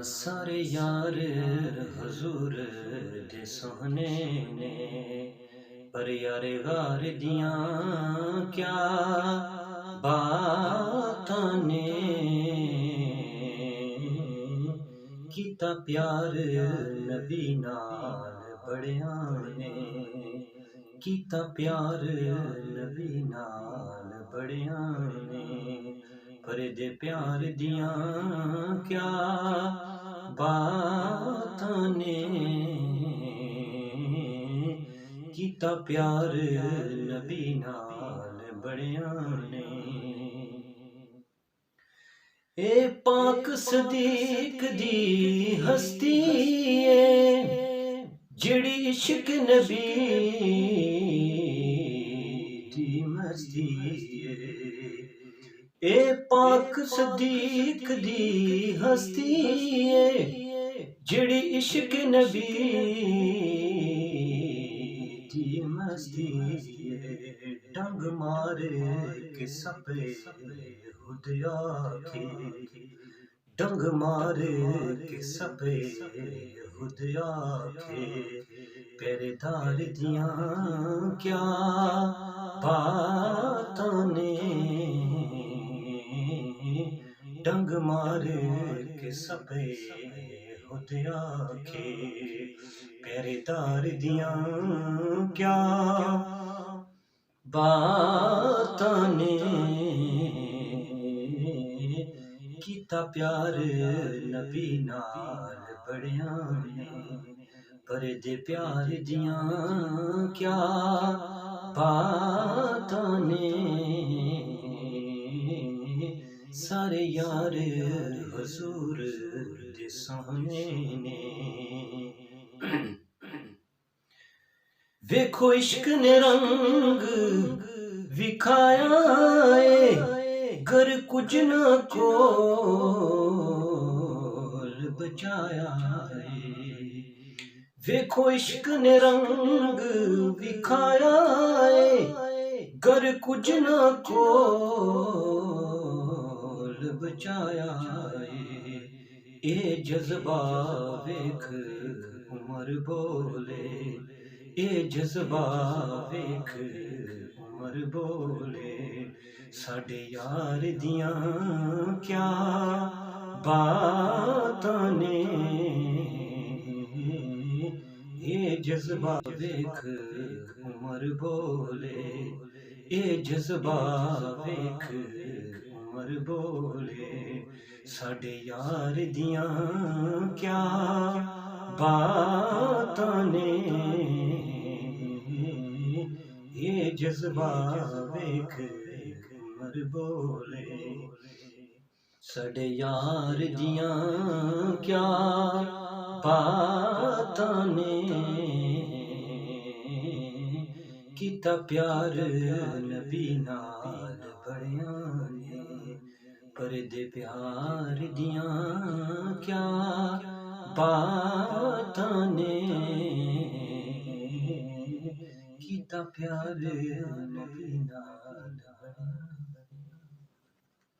سارے یار حضور دے سوہنے نے، پر یار غار دیاں کیا باتاں نے، کیتا پیار نبی نال بڑیاں نے، کیتا پیار نبی نال بڑیاں نے، پر دے پیار دیاں کیا باتاں نے، کیتا پیار نبی نال بڑیاں نے۔ اے پاک صدیق دی ہستی ہے جڑی عشق نبی دی مستی ہے، اے پاک صدیق دی ہستی ہے جڑی عشق نبی دی مستی ہے، ڈنگ مارے کہ سپے خود آکھے، ڈنگ مارے کہ سپے خود آکھے، پہرے دار دیاں کیا باتاں نے، ڈنگ مارے کہ سپے خود آکھے، پہرے دار دیاں کیا باتاں نے، کیتا پیار نبی نال بڑیاں نے، پر دے پیار دیاں کیا باتاں نے، سارے یار حضور دے سوہنے نے۔ ویکھو عشق نے رنگ وکھایا ہے، گر کچھ نہ کول بچایا ہے، ویکھو عشق نے رنگ وکھایا ہے، گر کچھ نہ کول بچایا ہے، اے جذبہ ویکھ عمر بولے، اے جذبہ ویکھ عمر بولے، ساڈے یار دیاں کیا باتاں نے، اے جذبہ ویکھ عمر بولے، اے جذبہ ویکھ عمر بولے، ساڈے یار دیاں کیا باتاں نے، اے جذبہ ویکھ عمر بولے، ساڈے یار دیاں کیا باتاں نے، کیتا پیار نبی نال بڑیاں نے، پر دے پیار دیاں کیا باتاں نے، کیتا پیار نبی نال بڑیاں نے۔